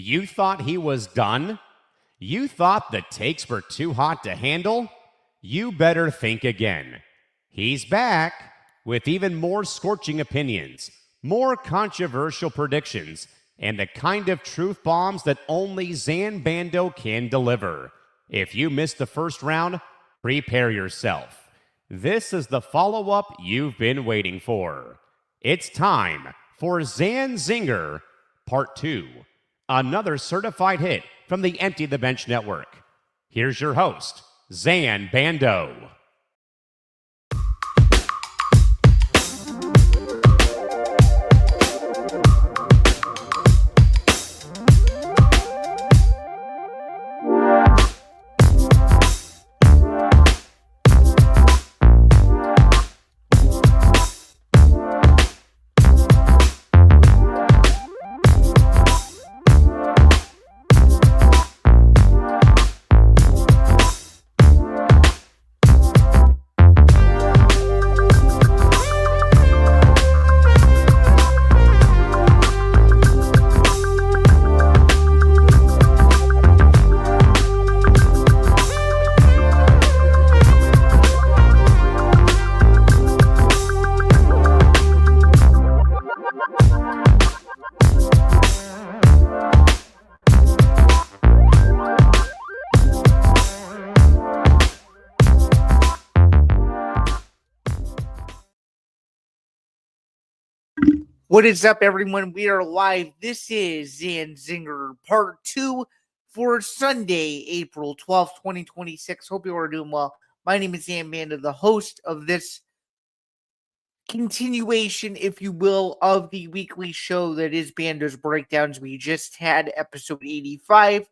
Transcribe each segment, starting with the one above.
You thought he was done? You thought the takes were too hot to handle? You better think again. He's back with even more scorching opinions, more controversial predictions, and the kind of truth bombs that only Zain Bando can deliver. If you missed the first round, prepare yourself. This is the follow-up you've been waiting for. It's time for Zain Zinger Part 2, another certified hit from the Empty the Bench Network. Here's your host, Zain Bando. What is up, everyone? We are live. This is Zain Zinger Part 2 for Sunday, April 12th, 2026. Hope you are doing well. My name is Zain Bando, the host of this continuation, if you will, of the weekly show that is Bando's Breakdowns. We just had episode 85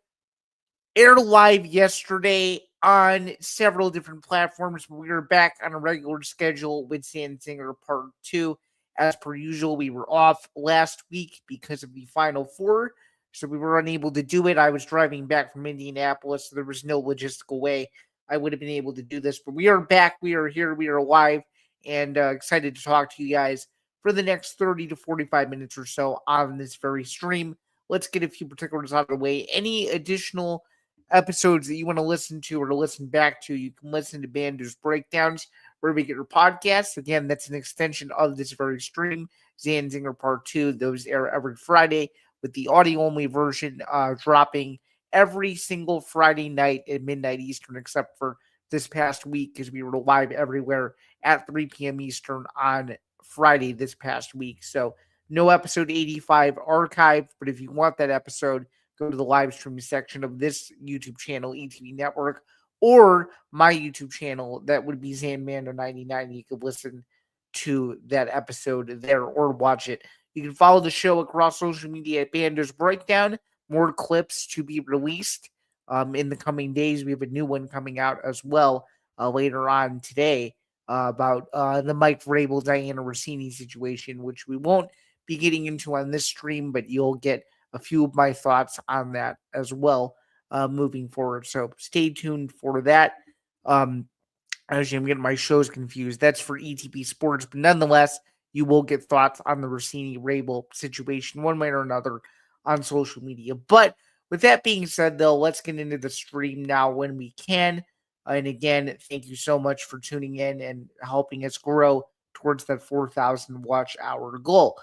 aired live yesterday on several different platforms. We are back on a regular schedule with Zain Zinger Part 2. As per usual, we were off last week because of the Final Four, so we were unable to do it. I was driving back from Indianapolis, so there was no logistical way I would have been able to do this. But we are back, we are here, we are live, and excited to talk to you guys for the next 30 to 45 minutes or so on this very stream. Let's get a few particulars out of the way. Any additional episodes that you want to listen to or to listen back to, you can listen to Bando's Breakdowns where we get your podcasts. Again, that's an extension of this very stream, Zain Zinger Part 2. Those air every Friday with the audio-only version dropping every single Friday night at midnight Eastern, except for this past week because we were live everywhere at 3 p.m. Eastern on Friday this past week. So no episode 85 archived, but if you want that episode, go to the live stream section of this YouTube channel, ETV Network, or my YouTube channel. That would be Zain Bando 99. You can listen to that episode there or watch it. You can follow the show across social media at Bando's Breakdown. More clips to be released in the coming days. We have a new one coming out as well later on today about the Mike Vrabel, Diana Rossini situation, which we won't be getting into on this stream, but you'll get a few of my thoughts on that as well moving forward. So stay tuned for that. Actually, I'm getting my shows confused. That's for ETP Sports, but nonetheless, you will get thoughts on the Rossini-Vrabel situation one way or another on social media. But with that being said, though, let's get into the stream now when we can. And again, thank you so much for tuning in and helping us grow towards that 4,000 watch hour goal.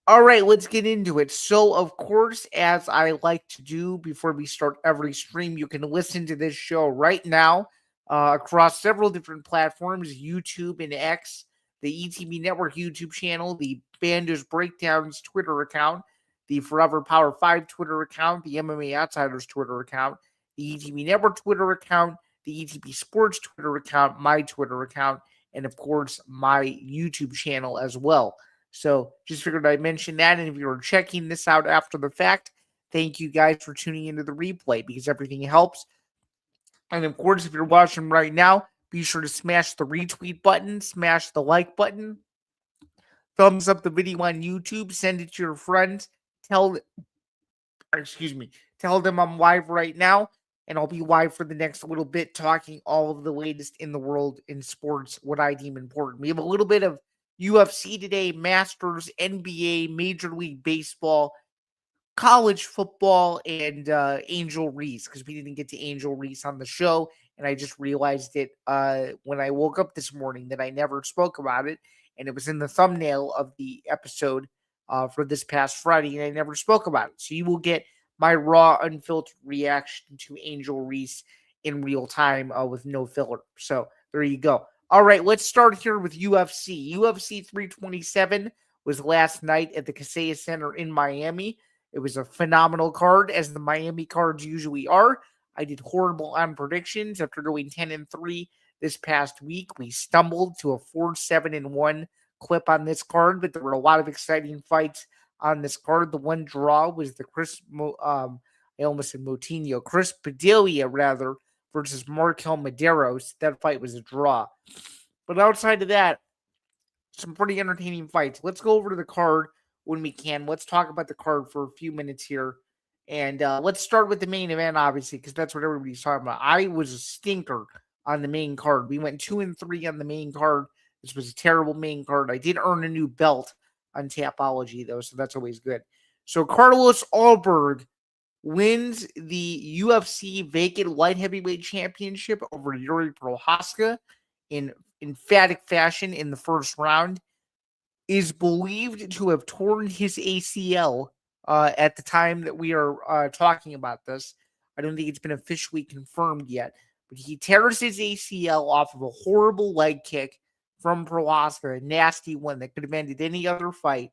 All right, let's get into it. So, of course, as I like to do before we start every stream, you can listen to this show right now across several different platforms, YouTube and X, the ETB Network YouTube channel, the Bando's Breakdowns Twitter account, the Forever Power 5 Twitter account, the MMA Outsiders Twitter account, the ETB Network Twitter account, the ETB Sports Twitter account, my Twitter account, and, of course, my YouTube channel as well. So just figured I'd mention that. And if you're checking this out after the fact, thank you guys for tuning into the replay because everything helps. And of course, if you're watching right now, be sure to smash the retweet button, smash the like button, thumbs up the video on YouTube, send it to your friends, tell them I'm live right now. And I'll be live for the next little bit talking all of the latest in the world in sports, what I deem important. We have a little bit of UFC today, Masters, NBA, Major League Baseball, college football and Angel Reese, because we didn't get to Angel Reese on the show. And I just realized it when I woke up this morning that I never spoke about it. And it was in the thumbnail of the episode for this past Friday, and I never spoke about it. So you will get my raw, unfiltered reaction to Angel Reese in real time with no filler. So there you go. All right, let's start here with UFC. UFC 327 was last night at the Kaseya Center in Miami. It was a phenomenal card, as the Miami cards usually are. I did horrible on predictions after going 10-3 this past week. We stumbled to a 4-7-1 clip on this card, but there were a lot of exciting fights on this card. The one draw was the Chris Padilla rather versus Markel Medeiros. That fight was a draw. But outside of that, some pretty entertaining fights. Let's go over to the card when we can. Let's talk about the card for a few minutes here. And let's start with the main event, obviously, because that's what everybody's talking about. I was a stinker on the main card. We went 2-3 on the main card. This was a terrible main card. I did earn a new belt on Tapology, though, so that's always good. So Carlos Ulberg wins the UFC vacant light heavyweight championship over Jiri Prochazka in emphatic fashion in the first round. Is believed to have torn his ACL at the time that we are talking about this. I don't think it's been officially confirmed yet, but he tears his ACL off of a horrible leg kick from Prochazka, a nasty one that could have ended any other fight.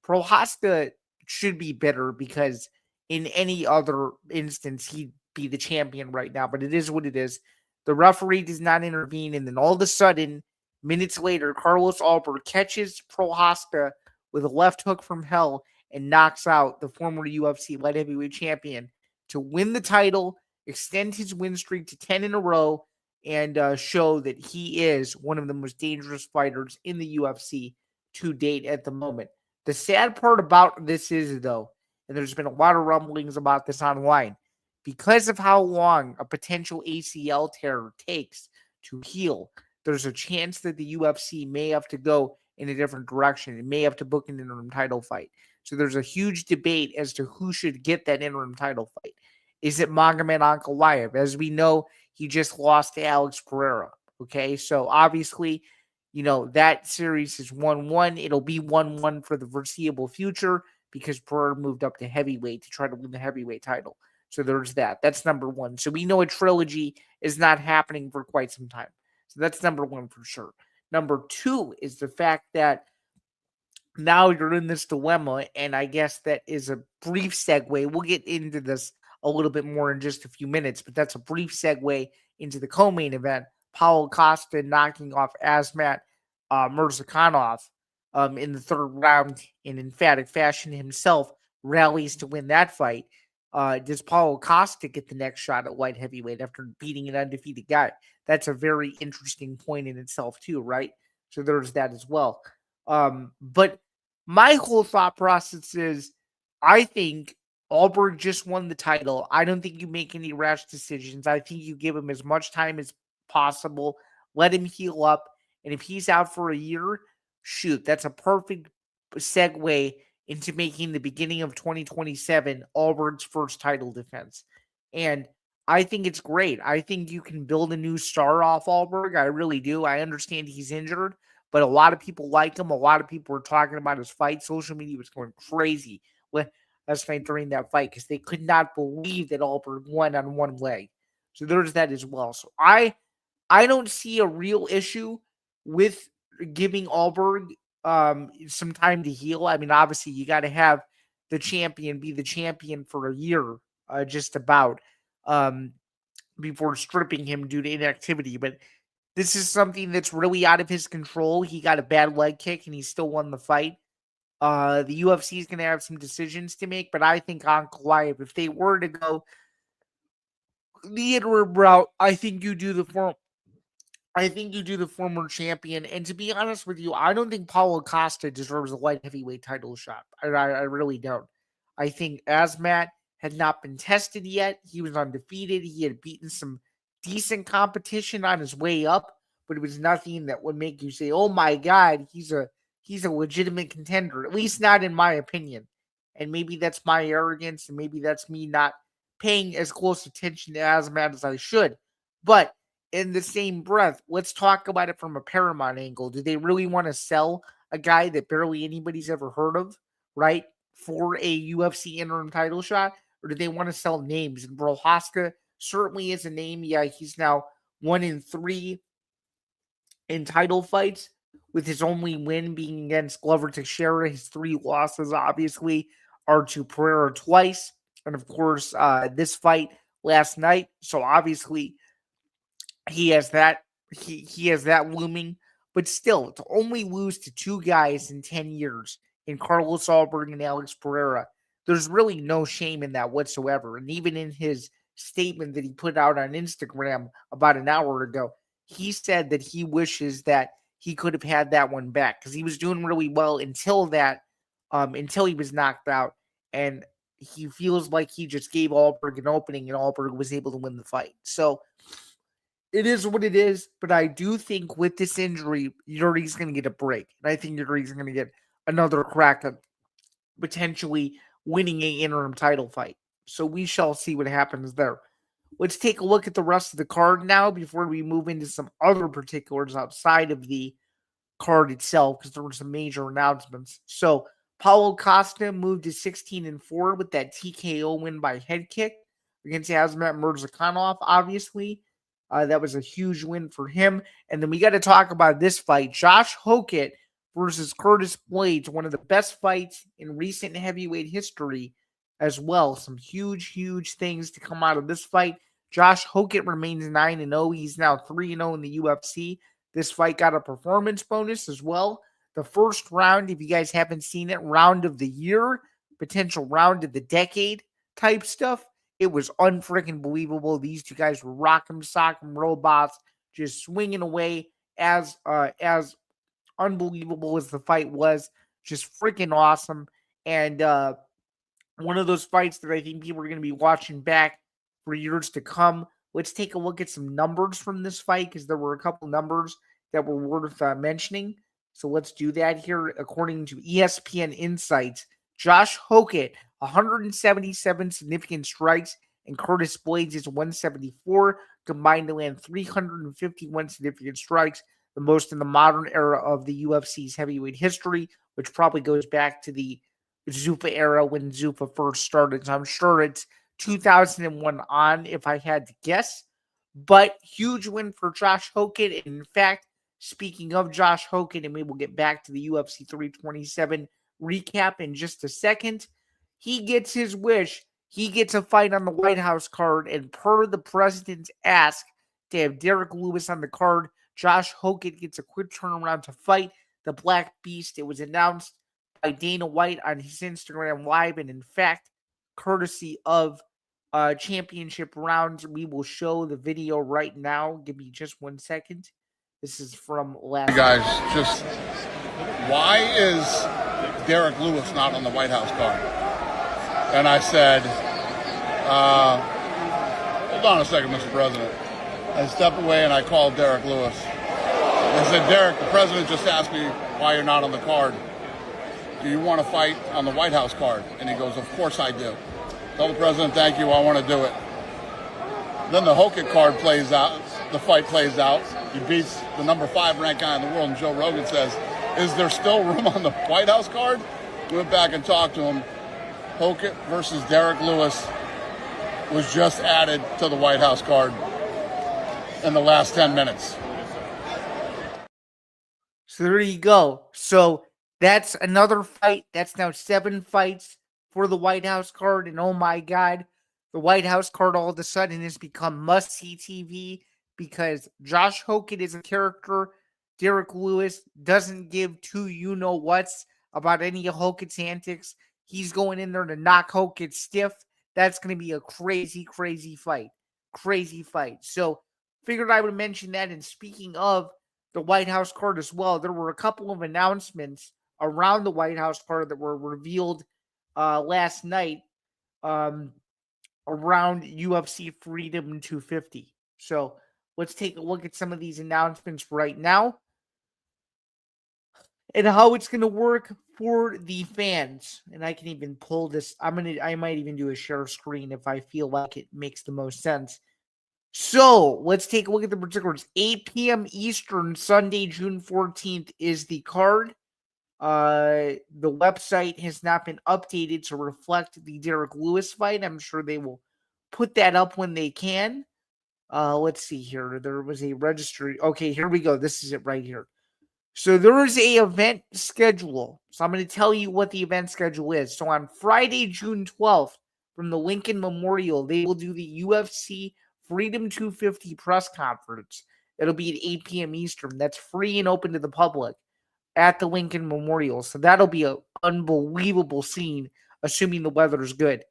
Prochazka should be bitter because in any other instance, he'd be the champion right now, but it is what it is. The referee does not intervene, and then all of a sudden, minutes later, Carlos Ulberg catches Prochazka with a left hook from hell and knocks out the former UFC light heavyweight champion to win the title, extend his win streak to 10 in a row, and show that he is one of the most dangerous fighters in the UFC to date at the moment. The sad part about this is, though, and there's been a lot of rumblings about this online, because of how long a potential ACL tear takes to heal, there's a chance that the UFC may have to go in a different direction. It may have to book an interim title fight. So there's a huge debate as to who should get that interim title fight. Is it Magomed Ankalaev? As we know, he just lost to Alex Pereira. Okay, so obviously, that series is 1-1. It'll be 1-1 for the foreseeable future because Pereira moved up to heavyweight to try to win the heavyweight title. So there's that. That's number one. So we know a trilogy is not happening for quite some time. So that's number one for sure. Number two is the fact that now you're in this dilemma, and I guess that is a brief segue. We'll get into this a little bit more in just a few minutes, but that's a brief segue into the co-main event. Paulo Costa knocking off Asmat Murzakanov in the third round in emphatic fashion himself, rallies to win that fight. Does Paulo Costa get the next shot at light heavyweight after beating an undefeated guy? That's a very interesting point in itself too, right? So there's that as well. But my whole thought process is, I think Ulberg just won the title. I don't think you make any rash decisions. I think you give him as much time as possible. Let him heal up. And if he's out for a year, shoot, that's a perfect segue into making the beginning of 2027 Ulberg's first title defense. And I think it's great. I think you can build a new star off Ulberg. I really do. I understand he's injured, but a lot of people like him. A lot of people were talking about his fight. Social media was going crazy last night during that fight because they could not believe that Ulberg won on one leg. So there's that as well. So I don't see a real issue with giving Ulberg some time to heal. I mean, obviously, you got to have the champion be the champion for a year, just about, before stripping him due to inactivity. But this is something that's really out of his control. He got a bad leg kick, and he still won the fight. The UFC is going to have some decisions to make, but I think Ankalaev, if they were to go the interim route, I think you do the former champion. And to be honest with you, I don't think Paulo Costa deserves a light heavyweight title shot. I really don't. I think Asmat had not been tested yet. He was undefeated. He had beaten some decent competition on his way up, but it was nothing that would make you say, "Oh my God, he's a legitimate contender." At least not in my opinion. And maybe that's my arrogance, and maybe that's me not paying as close attention to Azmat as I should. But in the same breath, let's talk about it from a Paramount angle. Do they really want to sell a guy that barely anybody's ever heard of, right, for a UFC interim title shot? Or do they want to sell names? And Prochazka certainly is a name. Yeah, he's now 1-3 in title fights, with his only win being against Glover Teixeira. His 3 losses, obviously, are to Pereira twice, and of course, this fight last night. So obviously, he has that. He has that looming, but still, to only lose to 2 guys in 10 years, in Carlos Ulberg and Alex Pereira, there's really no shame in that whatsoever. And even in his statement that he put out on Instagram about an hour ago, he said that he wishes that he could have had that one back because he was doing really well until he was knocked out, and he feels like he just gave Ulberg an opening, and Ulberg was able to win the fight. So it is what it is, but I do think with this injury, Yuri's going to get a break, and I think Yuri's going to get another crack at potentially winning an interim title fight. So we shall see what happens there. Let's take a look at the rest of the card now before we move into some other particulars outside of the card itself, because there were some major announcements. So Paulo Costa moved to 16-4 with that TKO win by head kick against Azmat Mirzakhanov, obviously. That was a huge win for him. And then we got to talk about this fight. Josh Hokett versus Curtis Blades, one of the best fights in recent heavyweight history as well. Some huge, huge things to come out of this fight. Josh Hokett remains 9-0. He's now 3-0 in the UFC. This fight got a performance bonus as well. The first round, if you guys haven't seen it, round of the year, potential round of the decade type stuff. It was unfreaking believable. These 2 guys were rock'em sock'em robots, just swinging away as unbelievable as the fight was. Just freaking awesome. And one of those fights that I think people are going to be watching back for years to come. Let's take a look at some numbers from this fight, because there were a couple numbers that were worth mentioning. So let's do that here. According to ESPN Insights, Josh Hokett, 177 significant strikes, and Curtis Blades is 174, combined to land 351 significant strikes, the most in the modern era of the UFC's heavyweight history, which probably goes back to the Zuffa era when Zuffa first started. So I'm sure it's 2001 on, if I had to guess. But huge win for Josh Hokett. And in fact, speaking of Josh Hokett, and we will get back to the UFC 327 recap in just a second, he gets his wish. He gets a fight on the White House card, and per the president's ask to have Derek Lewis on the card, Josh Hokett gets a quick turnaround to fight the Black Beast. It was announced by Dana White on his Instagram Live, and in fact, courtesy of Championship Rounds, we will show the video right now. Give me just 1 second. This is from last Hey guys, just why is Derek Lewis not on the White House card? And I said, hold on a second, Mr. President. I stepped away and I called Derek Lewis. I said, Derek, the president just asked me why you're not on the card. Do you want to fight on the White House card? And he goes, of course I do. Tell the president, thank you, I want to do it. Then the Hokett card plays out, the fight plays out. He beats the number 5 ranked guy in the world, and Joe Rogan says, is there still room on the White House card? We went back and talked to him. Hokett versus Derek Lewis was just added to the White House card in the last 10 minutes. So there you go. So that's another fight. That's now 7 fights for the White House card. And oh my God, the White House card all of a sudden has become must-see TV because Josh Hokett is a character. Derek Lewis doesn't give two you-know-whats about any of Hokett's antics. He's going in there to knock Hokett stiff. That's going to be a crazy, crazy fight. Crazy fight. So figured I would mention that. And speaking of the White House card as well, there were a couple of announcements around the White House card that were revealed last night around UFC Freedom 250. So let's take a look at some of these announcements right now and how it's going to work. for the fans, and I can even pull this. I might even do a share screen if I feel like it makes the most sense. So let's take a look at the particulars. 8 p.m. Eastern, Sunday, June 14th is the card. The website has not been updated to reflect the Derek Lewis fight. I'm sure they will put that up when they can. Let's see here. There was a registry. Okay, here we go. This is it right here. So there is a event schedule. So I'm going to tell you what the event schedule is. So on Friday, June 12th, from the Lincoln Memorial, they will do the UFC Freedom 250 press conference. It'll be at 8 p.m. Eastern. That's free and open to the public at the Lincoln Memorial. So that'll be an unbelievable scene, assuming the weather is good.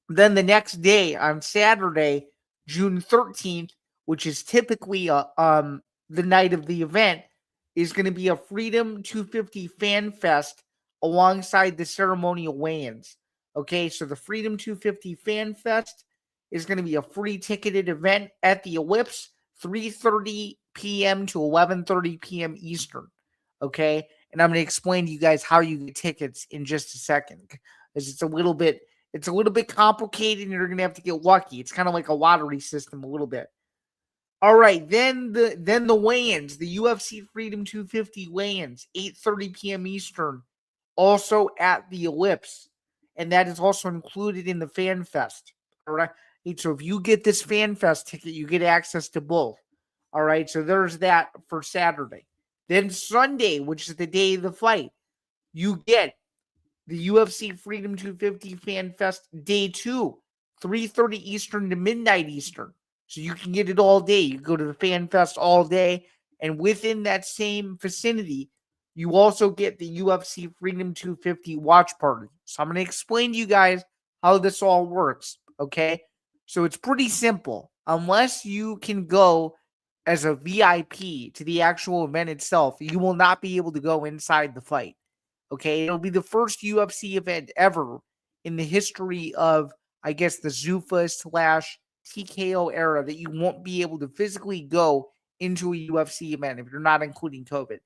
Then the next day, on Saturday, June 13th, which is typically the night of the event, is going to be a Freedom 250 Fan Fest alongside the ceremonial weigh-ins. Okay, so the Freedom 250 Fan Fest is going to be a free ticketed event at the Ellipse, 3:30 p.m. to 11:30 p.m. Eastern. Okay, and I'm going to explain to you guys how you get tickets in just a second, because it's a little bit complicated, and you're going to have to get lucky. It's kind of like a lottery system a little bit. All right, then the weigh-ins, the UFC Freedom 250 weigh-ins, 8:30 p.m. Eastern, also at the Ellipse, and that is also included in the Fan Fest. All right, so if you get this Fan Fest ticket, you get access to both. All right, so there's that for Saturday. Then Sunday, which is the day of the fight, you get the UFC Freedom 250 Fan Fest Day 2, 3:30 Eastern to midnight Eastern. So you can get it all day. You go to the Fan Fest all day, and within that same vicinity, you also get the UFC Freedom 250 watch party. So I'm going to explain to you guys how this all works, okay? So it's pretty simple. Unless you can go as a VIP to the actual event itself, you will not be able to go inside the fight. Okay, it'll be the first UFC event ever in the history of, I guess, the Zuffa/TKO era that you won't be able to physically go into a UFC event if you're not including COVID.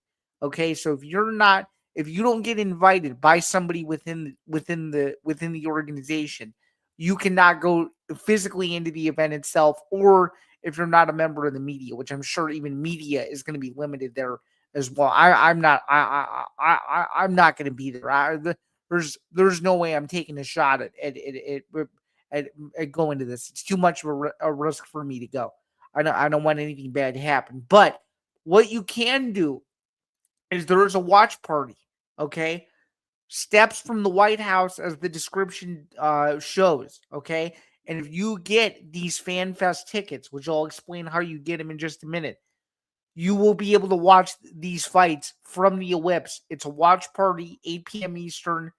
Okay, so if you don't get invited by somebody within the organization, you cannot go physically into the event itself, or if you're not a member of the media, which I'm sure even media is going to be limited there as well. I'm not going to be there. There's no way I'm taking a shot at going to this. It's too much of a risk for me to go. I don't want anything bad to happen. But what you can do is there is a watch party. Okay, steps from the White House, as the description shows. Okay, and if you get these Fan Fest tickets, which I'll explain how you get them in just a minute, you will be able to watch these fights from the Ellipse. It's a watch party, 8 p.m. Eastern.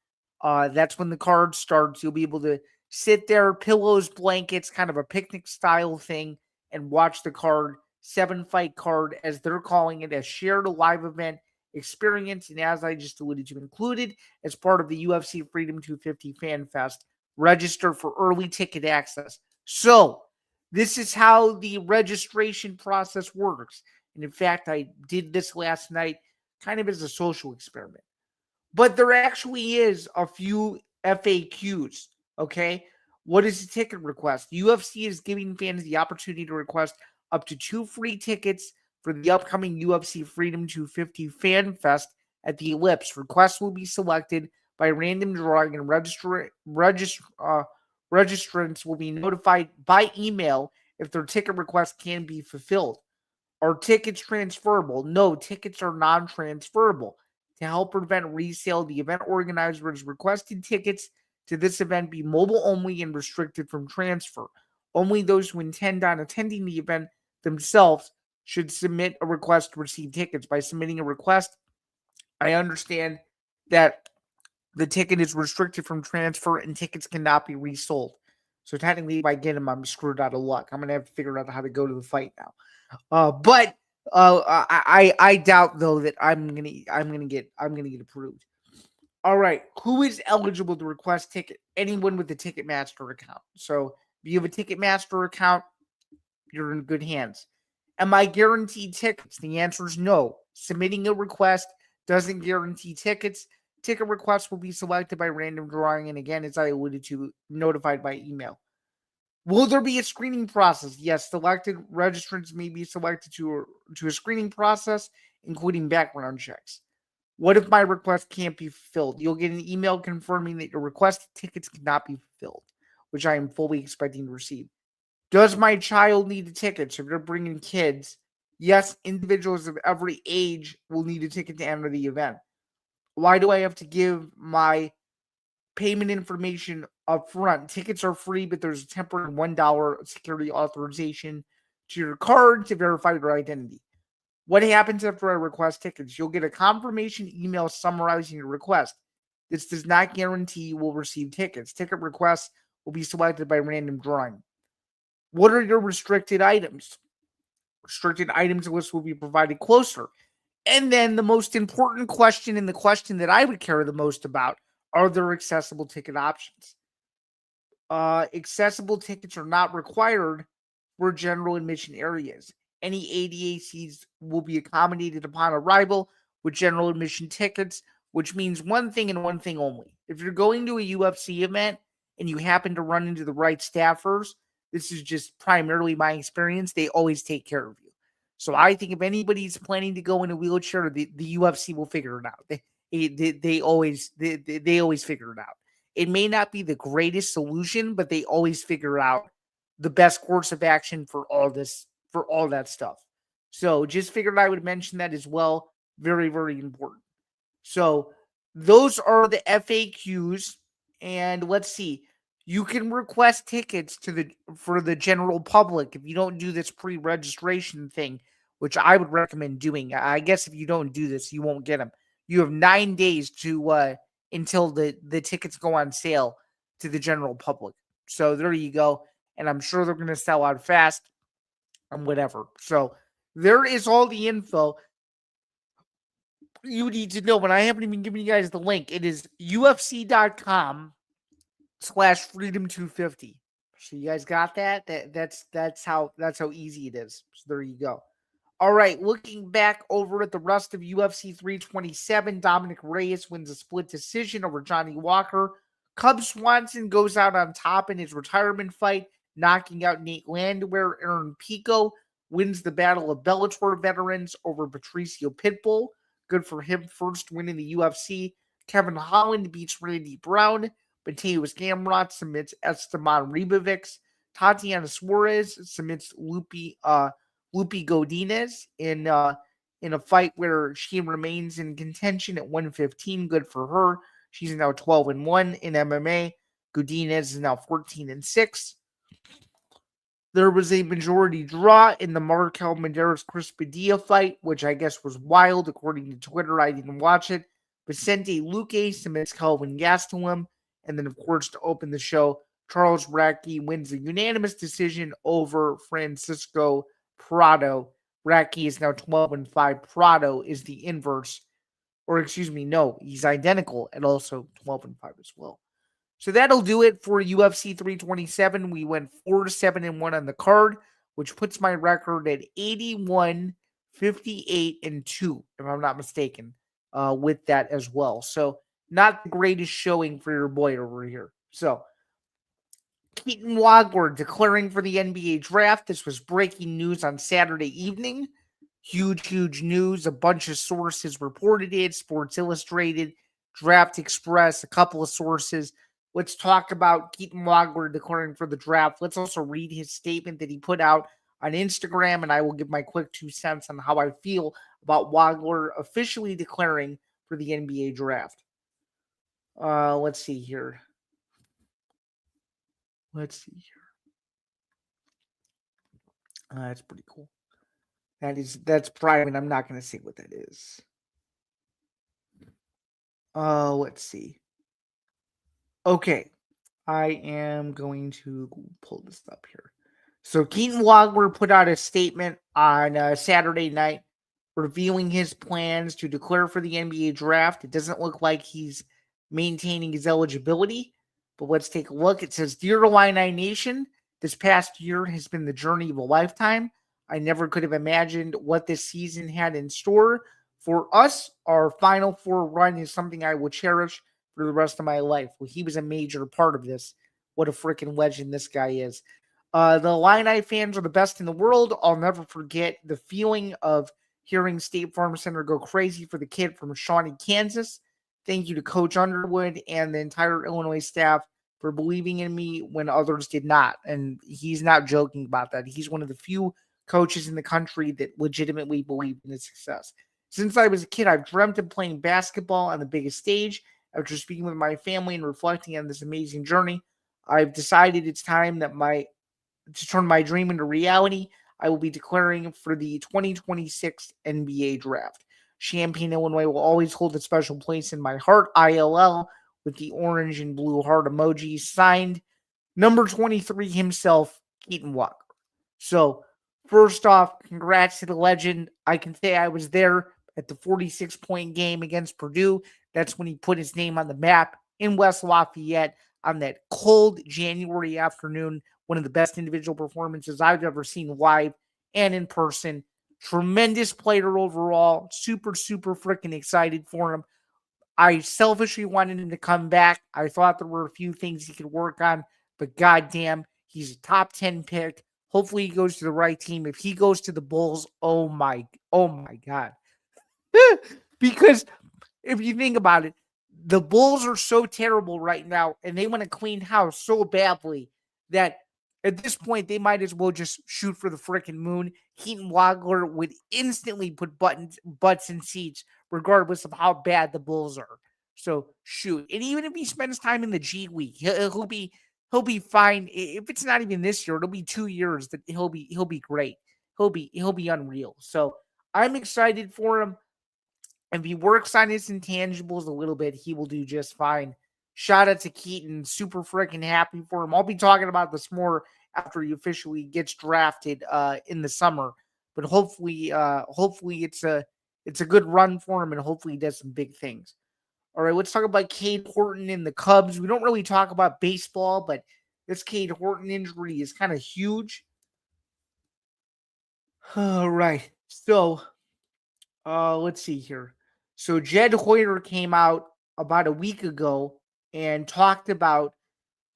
That's when the card starts. You'll be able to sit there, pillows, blankets, kind of a picnic style thing, and watch the card, 7-fight card, as they're calling it, a shared live event experience. And as I just alluded to, included as part of the UFC Freedom 250 Fan Fest. Register for early ticket access. So this is how the registration process works. And in fact, I did this last night kind of as a social experiment. But there actually is a few FAQs, okay? What is a ticket request? UFC is giving fans the opportunity to request up to 2 free tickets for the upcoming UFC Freedom 250 Fan Fest at the Ellipse. Requests will be selected by random drawing, and registrants will be notified by email if their ticket request can be fulfilled. Are tickets transferable? No, tickets are non-transferable. To help prevent resale, the event organizer has requested tickets to this event be mobile only and restricted from transfer. Only those who intend on attending the event themselves should submit a request to receive tickets. By submitting a request, I understand that the ticket is restricted from transfer and tickets cannot be resold. So technically, if I get them, I'm screwed out of luck. I'm gonna have to figure out how to go to the fight now. But I doubt though that I'm gonna get approved. All right, who is eligible to request ticket? Anyone with a Ticketmaster account. So if you have a Ticketmaster account, you're in good hands. Am I guaranteed tickets? The answer is no. Submitting a request doesn't guarantee tickets. ticket requests will be selected by random drawing, and again, as I alluded to, notified by email. Will there be a screening process? Yes, selected registrants may be selected to a screening process, including background checks. What if my request can't be fulfilled? You'll get an email confirming that your requested tickets cannot be fulfilled, which I am fully expecting to receive. Does my child need a ticket? So if you're bringing kids, yes, individuals of every age will need a ticket to enter the event. Why do I have to give my payment information up front? Tickets are free, but there's a temporary $1 security authorization to your card to verify your identity. What happens after I request tickets? You'll get a confirmation email summarizing your request. This does not guarantee you will receive tickets. Ticket requests will be selected by random drawing. What are your restricted items? Restricted items list will be provided closer. And then the most important question, and the question that I would care the most about, are there accessible ticket options? Accessible tickets are not required for general admission areas. Any ADA seats will be accommodated upon arrival with general admission tickets, which means one thing and one thing only. If you're going to a UFC event and you happen to run into the right staffers, this is just primarily my experience, they always take care of you. So I think if anybody's planning to go in a wheelchair, the UFC will figure it out. They always figure it out. It may not be the greatest solution, but they always figure out the best course of action for all that stuff. So just figured I would mention that as well. Very, very important. So those are the FAQs. And let's see. You can request tickets for the general public if you don't do this pre-registration thing, which I would recommend doing. I guess if you don't do this, you won't get them. You have 9 days to until the tickets go on sale to the general public. So there you go. And I'm sure they're going to sell out fast and whatever. So there is all the info you need to know, but I haven't even given you guys the link. It is UFC.com/freedom250. So you guys got that? That's how easy it is. So there you go. All right, looking back over at the rest of UFC 327, Dominic Reyes wins a split decision over Johnny Walker. Cub Swanson goes out on top in his retirement fight, knocking out Nate Landwehr. Aaron Pico wins the Battle of Bellator veterans over Patricio Pitbull. Good for him, first win in the UFC. Kevin Holland beats Randy Brown. Mateus Gamrot submits Esteban Ribovics. Tatiana Suarez submits Lupi Godinez in a fight where she remains in contention at 115. Good for her. She's now 12-1 in MMA. Godinez is now 14-6. There was a majority draw in the Markel Medeiros-Chris Padilla fight, which I guess was wild according to Twitter. I didn't watch it. Vicente Luque submits Kelvin Gastelum. And then, of course, to open the show, Charles Radtke wins a unanimous decision over Francisco Prado. Radtke is now 12-5. Prado is the inverse. Or, excuse me, no, he's identical and also 12-5 as well. So that'll do it for UFC 327. We went 4-7-1 on the card, which puts my record at 81-58-2, if I'm not mistaken, with that as well. So not the greatest showing for your boy over here. So Keaton Wagler declaring for the NBA draft. This was breaking news on Saturday evening. Huge news. A bunch of sources reported it. Sports Illustrated, Draft Express, a couple of sources. Let's talk about Keaton Wagler declaring for the draft. Let's also read his statement that he put out on Instagram, and I will give my quick 2 cents on how I feel about Wagler officially declaring for the NBA draft. Let's see here. That's pretty cool. That's private. I'm not going to say what that is. Let's see. Okay. I am going to pull this up here. So Keaton Wagler put out a statement on Saturday night revealing his plans to declare for the NBA draft. It doesn't look like he's maintaining his eligibility, but let's take a look. It says, "Dear Illini Nation, this past year has been the journey of a lifetime. I never could have imagined what this season had in store For us, our Final Four run is something I will cherish for the rest of my life. Well, he was a major part of this. What a freaking legend this guy is. The Illini fans are the best in the world. I'll never forget the feeling of hearing State Farm Center go crazy for the kid from Shawnee, Kansas. Thank you to Coach Underwood and the entire Illinois staff for believing in me when others did not. And he's not joking about that. He's one of the few coaches in the country that legitimately believed in his success. Since I was a kid, I've dreamt of playing basketball on the biggest stage. After speaking with my family and reflecting on this amazing journey, I've decided it's time to turn my dream into reality. I will be declaring for the 2026 NBA draft. Champaign, Illinois will always hold a special place in my heart. ILL with the orange and blue heart emoji. Signed, number 23 himself, Keaton Walker. So, first off, congrats to the legend. I can say I was there at the 46-point game against Purdue. That's when he put his name on the map in West Lafayette on that cold January afternoon. One of the best individual performances I've ever seen live and in person. Tremendous player overall. Super, super freaking excited for him. I selfishly wanted him to come back. I thought there were a few things he could work on, but goddamn, he's a top 10 pick. Hopefully he goes to the right team. If he goes to the Bulls, oh my God. Because if you think about it, the Bulls are so terrible right now, and they want to clean house so badly that at this point, they might as well just shoot for the freaking moon. Keaton Wagler would instantly put butts in seats, regardless of how bad the Bulls are. So shoot, and even if he spends time in the G League, he'll be fine. If it's not even this year, it'll be 2 years that he'll be great. He'll be unreal. So I'm excited for him. If he works on his intangibles a little bit, he will do just fine. Shout out to Keaton. Super freaking happy for him. I'll be talking about this more after he officially gets drafted in the summer. But hopefully it's a good run for him, and hopefully he does some big things. All right, let's talk about Cade Horton and the Cubs. We don't really talk about baseball, but this Cade Horton injury is kind of huge. All right, so let's see here. So Jed Hoyer came out about a week ago and talked about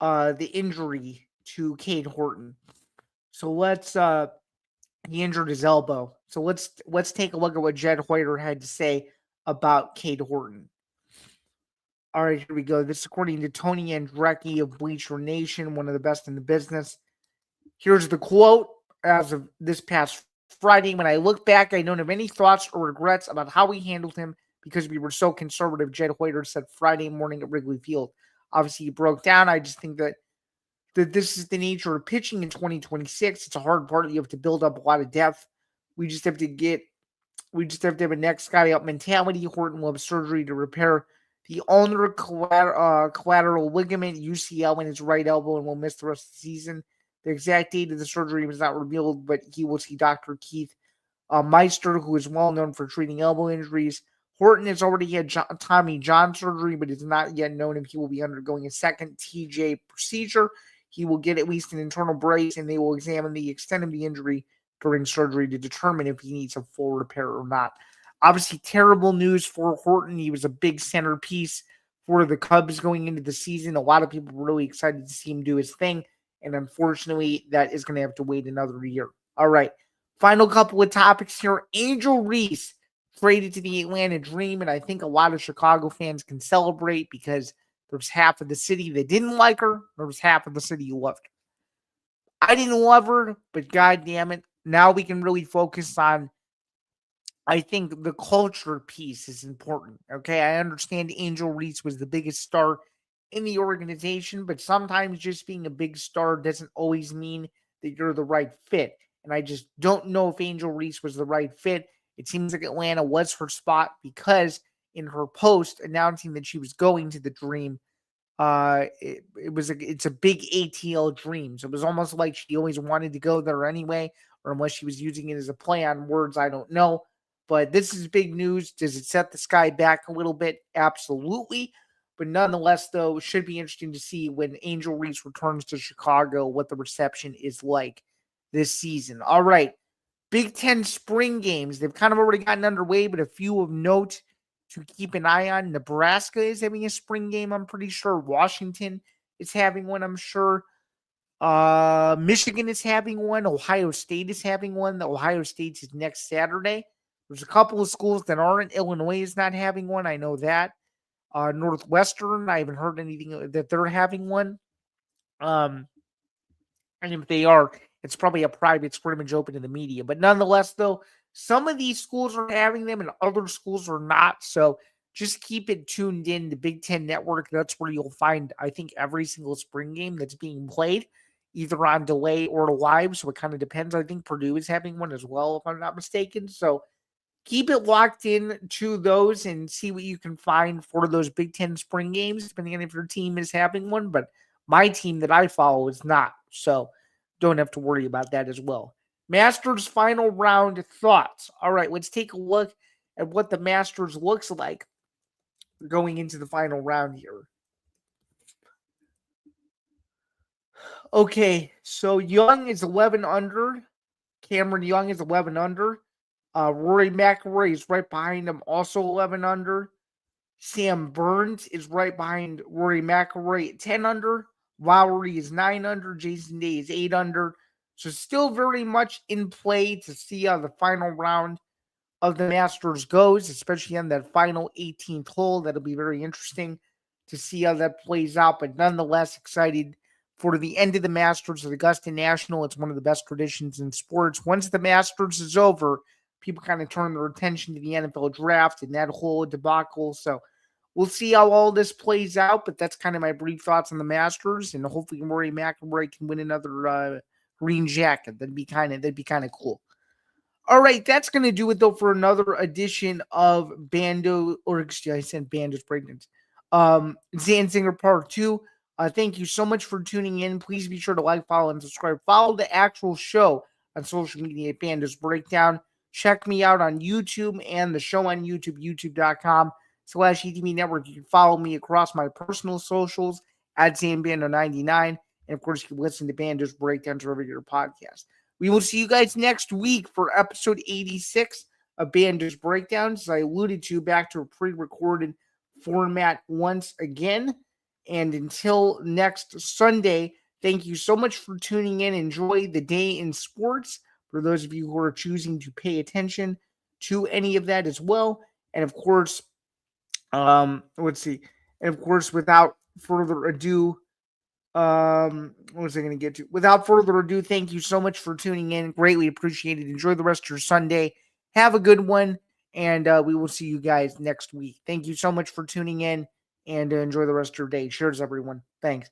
the injury to Cade Horton. So he injured his elbow. So let's take a look at what Jed Hoyer had to say about Cade Horton. All right, here we go. This is according to Tony Andrecki of Bleacher Nation, one of the best in the business. Here's the quote as of this past Friday. When I look back, I don't have any thoughts or regrets about how we handled him because we were so conservative, Jed Hoyer said Friday morning at Wrigley Field. Obviously, he broke down. I just think that this is the nature of pitching in 2026. It's a hard part. You have to build up a lot of depth. We just have to have a next guy up mentality. Horton will have surgery to repair the ulnar collateral ligament UCL in his right elbow and will miss the rest of the season. The exact date of the surgery was not revealed, but he will see Dr. Keith Meister, who is well known for treating elbow injuries. Horton has already had Tommy John surgery, but it's not yet known if he will be undergoing a second TJ procedure. He will get at least an internal brace, and they will examine the extent of the injury during surgery to determine if he needs a full repair or not. Obviously, terrible news for Horton. He was a big centerpiece for the Cubs going into the season. A lot of people were really excited to see him do his thing, and unfortunately, that is going to have to wait another year. All right, final couple of topics here. Angel Reese traded to the Atlanta Dream, and I think a lot of Chicago fans can celebrate because there's half of the city that didn't like her. There was half of the city who loved her. I didn't love her, but God damn it, now we can really focus on, I think the culture piece is important. Okay, I understand Angel Reese was the biggest star in the organization, but sometimes just being a big star doesn't always mean that you're the right fit. And I just don't know if Angel Reese was the right fit. It seems like Atlanta was her spot because in her post announcing that she was going to the Dream, it's a big ATL Dream. So it was almost like she always wanted to go there anyway, or unless she was using it as a play on words, I don't know. But this is big news. Does it set the sky back a little bit? Absolutely. But nonetheless, though, it should be interesting to see when Angel Reese returns to Chicago what the reception is like this season. All right. Big Ten spring games. They've kind of already gotten underway, but a few of note to keep an eye on. Nebraska is having a spring game, I'm pretty sure. Washington is having one, I'm sure. Michigan is having one. Ohio State is having one. The Ohio State is next Saturday. There's a couple of schools that aren't. Illinois is not having one. I know that. Northwestern, I haven't heard anything that they're having one. And if they are, it's probably a private scrimmage open to the media. But nonetheless, though, some of these schools are having them and other schools are not. So just keep it tuned in to Big Ten Network. That's where you'll find, I think, every single spring game that's being played, either on delay or live. So it kind of depends. I think Purdue is having one as well, if I'm not mistaken. So keep it locked in to those and see what you can find for those Big Ten spring games, depending on if your team is having one. But my team that I follow is not. So don't have to worry about that as well. Masters final round thoughts. All right, let's take a look at what the Masters looks like going into the final round here. Okay, so Young is 11 under. Cameron Young is 11 under. Rory McIlroy is right behind him, also 11 under. Sam Burns is right behind Rory McIlroy at 10 under. Lowry is 9 under. Jason Day is 8 under. So still very much in play to see how the final round of the Masters goes, especially on that final 18th hole. That'll be very interesting to see how that plays out. But nonetheless, excited for the end of the Masters at Augusta National. It's one of the best traditions in sports. Once the Masters is over, people kind of turn their attention to the NFL draft and that whole debacle. So we'll see how all this plays out, but that's kind of my brief thoughts on the Masters, and hopefully Rory McIlroy can win another green jacket. That'd be kind of cool. All right, that's going to do it though for another edition of Bando, or excuse me, I said Bando's Breakdowns. Zain Zinger Part 2. Thank you so much for tuning in. Please be sure to like, follow, and subscribe. Follow the actual show on social media at Bando's Breakdown. Check me out on YouTube and the show on YouTube, youtube.com/ETV Network. You can follow me across my personal socials at Zain Bando 99. And of course, you can listen to Bando's Breakdowns wherever your podcast. We will see you guys next week for episode 86 of Bando's Breakdowns. As I alluded to, back to a pre-recorded format once again. And until next Sunday, thank you so much for tuning in. Enjoy the day in sports for those of you who are choosing to pay attention to any of that as well. And of course, let's see. And of course, without further ado, what was I going to get to? Without further ado, thank you so much for tuning in. Greatly appreciated. Enjoy the rest of your Sunday. Have a good one. And we will see you guys next week. Thank you so much for tuning in. And enjoy the rest of your day. Cheers, everyone. Thanks.